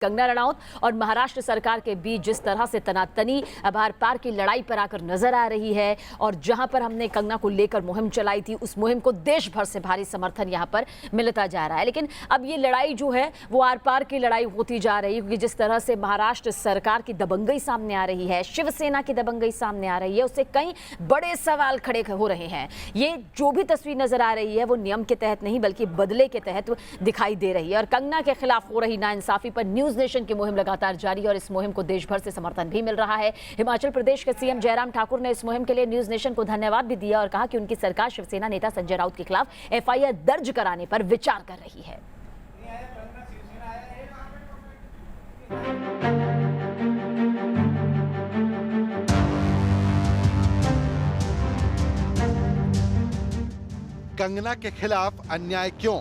कंगना रनौत और महाराष्ट्र सरकार के बीच जिस तरह से तनातनी आर पार की लड़ाई पर आकर नजर आ रही है और जहां पर हमने कंगना को लेकर मुहिम चलाई थी, उस मुहिम को देश भर से भारी समर्थन यहां पर मिलता जा रहा है। लेकिन अब ये लड़ाई जो है वो आर पार की लड़ाई होती जा रही है, क्योंकि जिस तरह से महाराष्ट्र सरकार की दबंगई सामने आ रही है, शिवसेना की दबंगई सामने आ रही है, उससे कई बड़े सवाल खड़े हो रहे हैं। ये जो भी तस्वीर नजर आ रही है वो नियम के तहत नहीं बल्कि बदले के तहत दिखाई दे रही है। और कंगना के खिलाफ हो रही नाइंसाफी पर न्यूज नेशन की मुहिम लगातार जारी है और इस मुहिम को देश भर से समर्थन भी मिल रहा है। हिमाचल प्रदेश के सीएम जयराम ठाकुर ने इस मुहिम के लिए न्यूज नेशन को धन्यवाद भी दिया और कहा कि उनकी सरकार शिवसेना नेता संजय राउत के खिलाफ एफआईआर दर्ज कराने पर विचार कर रही है। कंगना के खिलाफ अन्याय क्यों?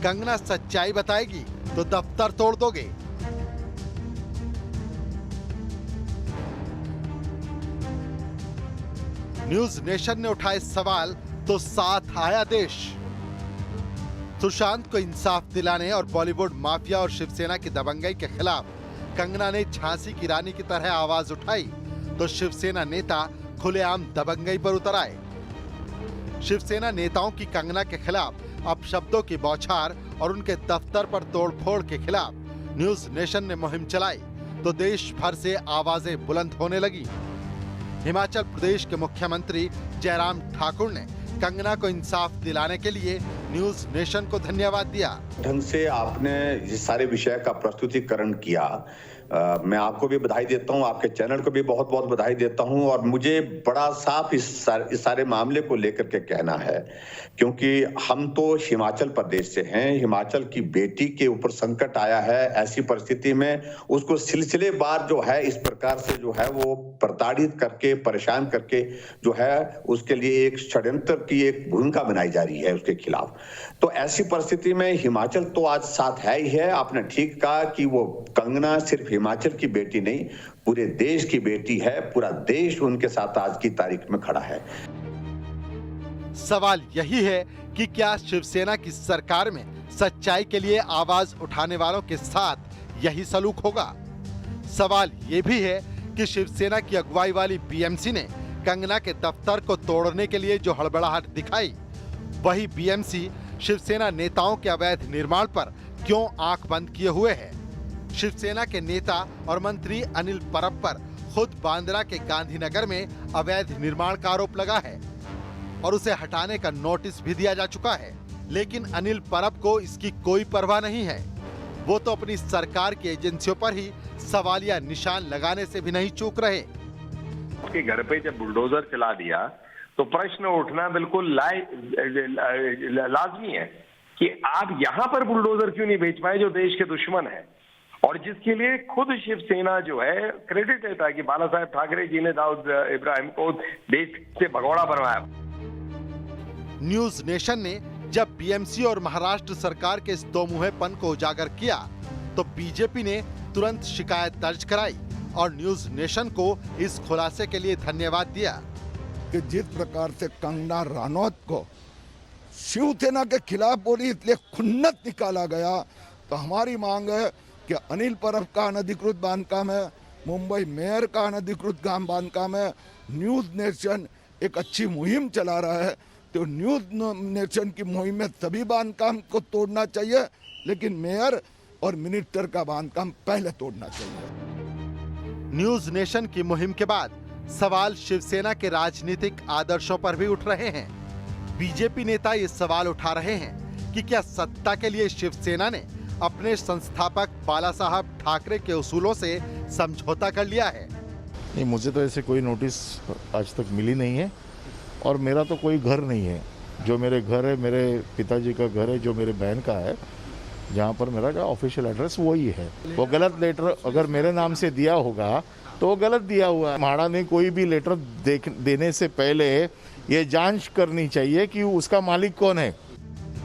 कंगना सच्चाई बताएगी तो दफ्तर तोड़ दोगे। न्यूज नेशन ने उठाए सवाल तो साथ आया देश। सुशांत को इंसाफ दिलाने और बॉलीवुड माफिया और शिवसेना की दबंगई के खिलाफ कंगना ने झांसी की रानी की तरह आवाज उठाई तो शिवसेना नेता खुलेआम दबंगई पर उतर आए। शिवसेना नेताओं की कंगना के खिलाफ अपशब्दों की बौछार और उनके दफ्तर पर तोड़फोड़ के खिलाफ न्यूज नेशन ने मुहिम चलाई तो देश भर से आवाजें बुलंद होने लगी। हिमाचल प्रदेश के मुख्यमंत्री जयराम ठाकुर ने कंगना को इंसाफ दिलाने के लिए न्यूज नेशन को धन्यवाद दिया। ढंग से आपने इस सारे विषय का प्रस्तुतिकरण किया, मैं आपको भी बधाई देता हूं, आपके चैनल को भी बहुत बहुत बधाई देता हूं। और मुझे बड़ा साफ इस सारे मामले को लेकर के कहना है, क्योंकि हम तो हिमाचल प्रदेश से हैं। हिमाचल की बेटी के ऊपर संकट आया है, ऐसी परिस्थिति में उसको सिलसिलेवार जो है इस प्रकार से जो है वो प्रताड़ित करके परेशान करके जो है उसके लिए एक षड्यंत्र की एक भूमिका बनाई जा रही है उसके खिलाफ। तो ऐसी परिस्थिति में हिमाचल तो आज साथ है ही है। आपने ठीक कहा कि वो कंगना सिर्फ हिमाचल की बेटी नहीं, पूरे देश की बेटी है। पूरा देश उनके साथ आज की तारीख में खड़ा है। सवाल यही है कि क्या शिवसेना की सरकार में सच्चाई के लिए आवाज उठाने वालों के साथ यही सलूक होगा? सवाल यह भी है कि शिवसेना की अगुवाई वाली बीएमसी ने कंगना के दफ्तर को तोड़ने के लिए जो हड़बड़ाहट दिखाई, वही बीएमसी शिवसेना नेताओं के अवैध निर्माण पर क्यों आंख बंद किए हुए है? शिवसेना के नेता और मंत्री अनिल परब पर खुद बांद्रा के गांधीनगर में अवैध निर्माण का आरोप लगा है और उसे हटाने का नोटिस भी दिया जा चुका है। लेकिन अनिल परब को इसकी कोई परवाह नहीं है। वो तो अपनी सरकार की एजेंसियों पर ही सवालिया निशान लगाने से भी नहीं चूक रहे। उसके घर पे जब बुलडोजर चला दिया तो प्रश्न उठना बिल्कुल लाजमी है कि आप यहाँ पर बुलडोजर क्यों नहीं भेज पाए जो देश के दुश्मन है, और जिसके लिए खुद शिवसेना जो है क्रेडिट देता है कि बाला साहेब ठाकरे जी ने दाऊद इब्राहिम को देश से भगोड़ा बनवाया। न्यूज नेशन ने जब बीएमसी और महाराष्ट्र सरकार के इस दोमुहेपन को उजागर किया तो बीजेपी ने तुरंत शिकायत दर्ज कराई और न्यूज नेशन को इस खुलासे के लिए धन्यवाद दिया कि जिस प्रकार से कंगना रनौत को शिवसेना के खिलाफ बोली इसलिए खुन्नत निकाला गया, तो हमारी मांग है कि अनिल परब का अनधिकृत बांधकाम है, मुंबई मेयर का अनधिकृत बांधकाम है। न्यूज नेशन एक अच्छी मुहिम चला रहा है, तो न्यूज नेशन की मुहिम में सभी बांधकाम को तोड़ना चाहिए, लेकिन मेयर और मिनिस्टर का बांधकाम पहले तोड़ना चाहिए। न्यूज नेशन की मुहिम के बाद सवाल शिवसेना के राजनीतिक आदर्शों पर भी उठ रहे हैं। बीजेपी नेता ये सवाल उठा रहे हैं कि क्या सत्ता के लिए शिवसेना ने अपने संस्थापक बाला साहब ठाकरे के उसूलों से समझौता कर लिया है? नहीं, मुझे तो ऐसे कोई नोटिस आज तक मिली नहीं है और मेरा तो कोई घर नहीं है। जो मेरे घर है, मेरे पिताजी का घर है, जो मेरे बहन का है, जहाँ पर मेरा जो ऑफिशियल एड्रेस वही है। वो गलत लेटर अगर मेरे नाम से दिया होगा तो वो गलत दिया हुआ है। म्हाडा ने कोई भी लेटर देने से पहले ये जांच करनी चाहिए कि उसका मालिक कौन है।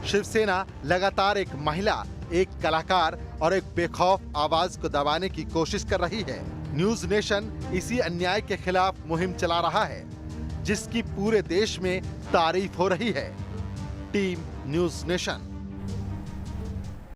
शिवसेना लगातार एक महिला, एक कलाकार और एक बेखौफ आवाज को दबाने की कोशिश कर रही है। न्यूज नेशन इसी अन्याय के खिलाफ मुहिम चला रहा है, जिसकी पूरे देश में तारीफ हो रही है। Team news nation.